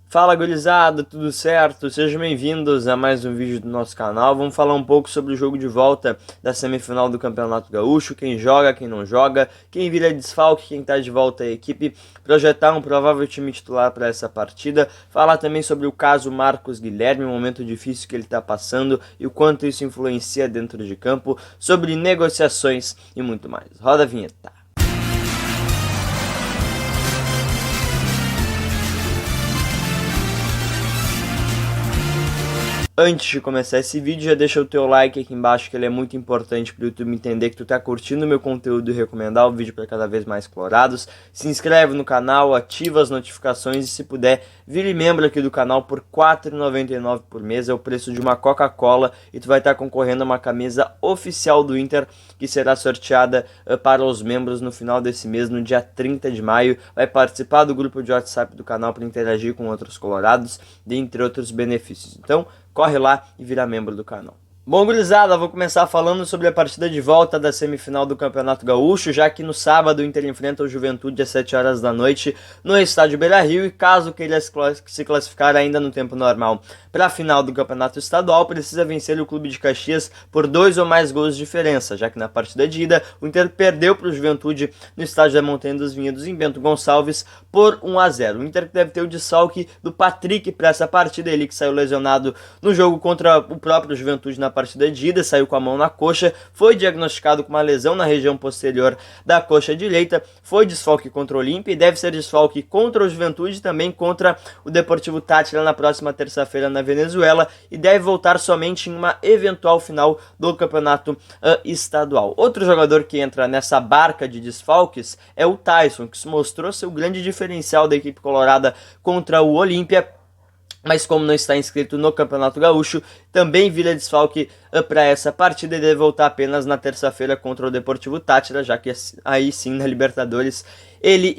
Fala gurizada, tudo certo? Sejam bem-vindos a mais um vídeo do nosso canal. Vamos falar um pouco sobre o jogo de volta da semifinal do Campeonato Gaúcho, quem joga, quem não joga, quem vira desfalque, quem tá de volta à equipe, projetar um provável time titular para essa partida, falar também sobre o caso Marcos Guilherme, o momento difícil que ele tá passando e o quanto isso influencia dentro de campo, sobre negociações e muito mais. Roda a vinheta. Antes de começar esse vídeo, já deixa o teu like aqui embaixo, que ele é muito importante para o YouTube entender que tu tá curtindo o meu conteúdo e recomendar o vídeo para cada vez mais explorados. Se inscreve no canal, ativa as notificações e, se puder, vire membro aqui do canal por R$ 4,99 por mês. É o preço de uma Coca-Cola e tu vai estar concorrendo a uma camisa oficial do Inter, que será sorteada para os membros no final desse mês, no dia 30 de maio. Vai participar do grupo de WhatsApp do canal para interagir com outros colorados, dentre outros benefícios. Então, corre lá e vira membro do canal. Bom, gurizada, vou começar falando sobre a partida de volta da semifinal do Campeonato Gaúcho, já que no sábado o Inter enfrenta o Juventude às 7 horas da noite no estádio Beira-Rio, e caso queira se classificar ainda no tempo normal para a final do Campeonato Estadual, precisa vencer o Clube de Caxias por 2 ou mais gols de diferença, já que na partida de ida o Inter perdeu para o Juventude no estádio da Montanha dos Vinhedos em Bento Gonçalves por 1-0. O Inter deve ter o desfalque do Patrick para essa partida, ele que saiu lesionado no jogo contra o próprio Juventude na partida de ida, saiu com a mão na coxa, foi diagnosticado com uma lesão na região posterior da coxa direita, foi desfalque contra o Olímpia e deve ser desfalque contra o Juventude e também contra o Deportivo Táchira na próxima terça-feira na Venezuela, e deve voltar somente em uma eventual final do campeonato estadual. Outro jogador que entra nessa barca de desfalques é o Tyson, que se mostrou ser o grande diferencial da equipe colorada contra o Olímpia, mas como não está inscrito no Campeonato Gaúcho, também vira desfalque para essa partida e deve voltar apenas na terça-feira contra o Deportivo Táchira, já que aí sim na Libertadores ele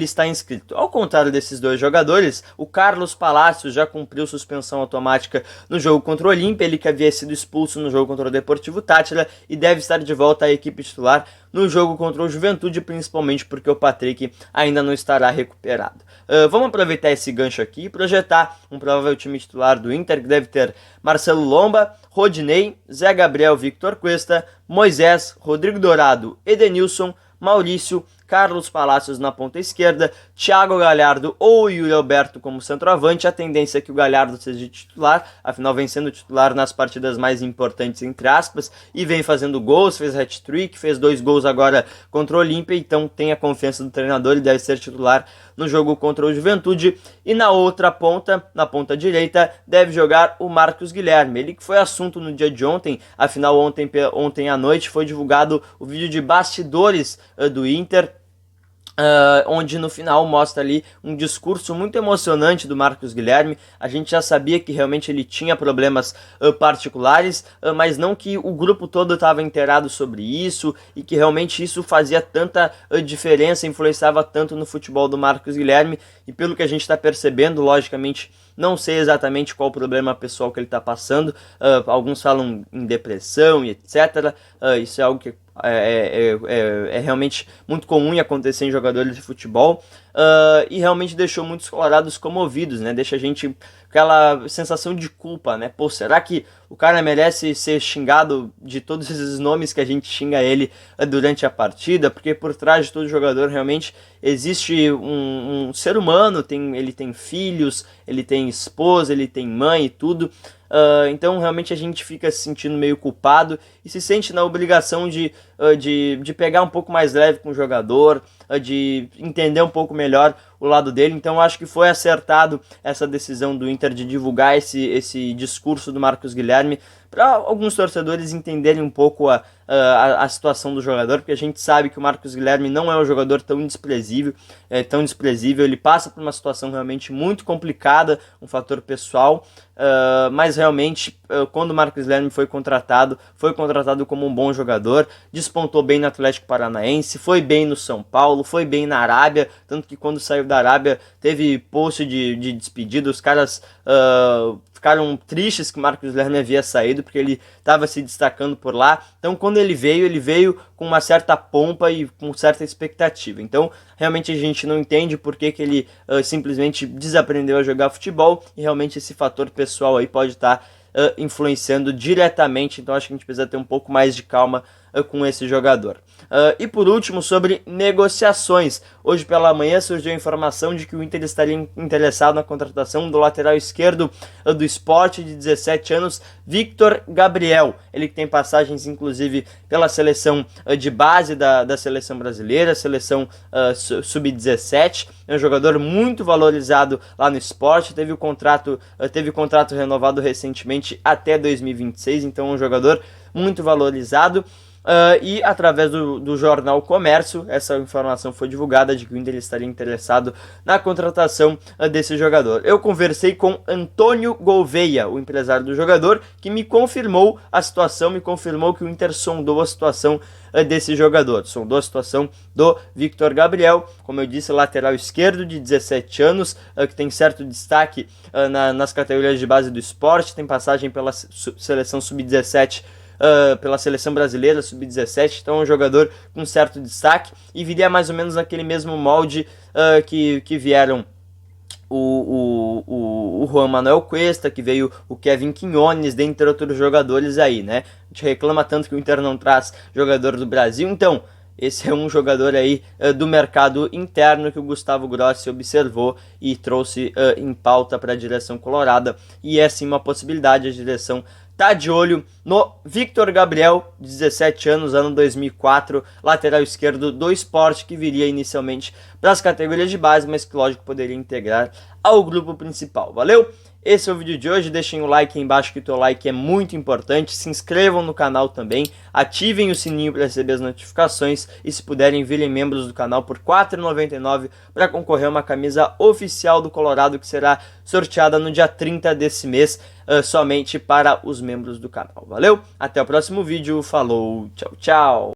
está inscrito. Ao contrário desses dois jogadores, o Carlos Palacios já cumpriu suspensão automática no jogo contra o Olímpia, ele que havia sido expulso no jogo contra o Deportivo Táchira e deve estar de volta à equipe titular no jogo contra o Juventude, principalmente porque o Patrick ainda não estará recuperado. Vamos aproveitar esse gancho aqui e projetar um provável time titular do Inter, que deve ter Marcelo Lomba, Rodinei, Zé Gabriel, Victor Cuesta, Moisés, Rodrigo Dourado, Edenilson, Maurício, Carlos Palacios na ponta esquerda, Thiago Galhardo ou Yuri Alberto como centroavante. A tendência é que o Galhardo seja titular, afinal vem sendo titular nas partidas mais importantes, entre aspas, e vem fazendo gols, fez hat-trick, fez 2 gols agora contra o Olímpia, então tem a confiança do treinador e deve ser titular no jogo contra o Juventude. E na outra ponta, na ponta direita, deve jogar o Marcos Guilherme, ele que foi assunto no dia de ontem, afinal ontem à noite foi divulgado o vídeo de bastidores do Inter, onde no final mostra ali um discurso muito emocionante do Marcos Guilherme. A gente já sabia que realmente ele tinha problemas particulares, mas não que o grupo todo estava inteirado sobre isso e que realmente isso fazia tanta diferença, influenciava tanto no futebol do Marcos Guilherme. E pelo que a gente está percebendo, logicamente, não sei exatamente qual o problema pessoal que ele está passando, alguns falam em depressão e etc. Isso é algo que é realmente muito comum em acontecer em jogadores de futebol, e realmente deixou muitos colorados comovidos, né? Deixa a gente aquela sensação de culpa, né? Pô, será que o cara merece ser xingado de todos esses nomes que a gente xinga ele durante a partida? Porque por trás de todo jogador realmente existe um ser humano, ele tem filhos, ele tem esposa, ele tem mãe e tudo. Então realmente a gente fica se sentindo meio culpado e se sente na obrigação de pegar um pouco mais leve com o jogador, de entender um pouco melhor o lado dele. Então acho que foi acertado essa decisão do Inter de divulgar esse discurso do Marcos Guilherme, para alguns torcedores entenderem um pouco a situação do jogador, porque a gente sabe que o Marcos Guilherme não é um jogador tão desprezível, ele passa por uma situação realmente muito complicada, um fator pessoal, mas realmente quando o Marcos Guilherme foi contratado como um bom jogador, despontou bem no Atlético Paranaense, foi bem no São Paulo, foi bem na Arábia, tanto que quando saiu da Arábia, teve post de despedida, os caras ficaram tristes que o Marcos Guilherme havia saído, porque ele estava se destacando por lá. Então, quando ele veio com uma certa pompa e com certa expectativa. Então, realmente a gente não entende por que ele simplesmente desaprendeu a jogar futebol, e realmente esse fator pessoal aí pode estar influenciando diretamente. Então, acho que a gente precisa ter um pouco mais de calma com esse jogador. E por último, sobre negociações. Hoje pela manhã surgiu a informação de que o Inter estaria interessado na contratação do lateral esquerdo do Sport, de 17 anos, Victor Gabriel. Ele que tem passagens inclusive pela seleção de base da seleção brasileira, seleção sub-17. É um jogador muito valorizado lá no Sport, teve contrato renovado recentemente até 2026, então é um jogador muito valorizado. E através do jornal Comércio, essa informação foi divulgada de que o Inter estaria interessado na contratação desse jogador. Eu conversei com Antônio Gouveia, o empresário do jogador, que me confirmou a situação, me confirmou que o Inter sondou a situação desse jogador, sondou a situação do Victor Gabriel, como eu disse, lateral esquerdo de 17 anos, que tem certo destaque nas categorias de base do Sport, tem passagem pela seleção sub-17, pela seleção brasileira sub-17, então é um jogador com certo destaque, e viria mais ou menos naquele mesmo molde que vieram o Juan Manuel Cuesta, que veio o Kevin Quinones, dentre outros jogadores aí, né? A gente reclama tanto que o Inter não traz jogador do Brasil, então esse é um jogador aí do mercado interno que o Gustavo Grossi observou e trouxe em pauta para a direção colorada, e é sim uma possibilidade. A direção tá de olho no Victor Gabriel, 17 anos, ano 2004, lateral esquerdo do Sport, que viria inicialmente para as categorias de base, mas que lógico poderia integrar ao grupo principal. Valeu? Esse é o vídeo de hoje, deixem o like aí embaixo, que o teu like é muito importante, se inscrevam no canal também, ativem o sininho para receber as notificações, e se puderem, virem membros do canal por R$ 4,99 para concorrer a uma camisa oficial do Colorado, que será sorteada no dia 30 desse mês, somente para os membros do canal. Valeu? Até o próximo vídeo, falou, tchau, tchau!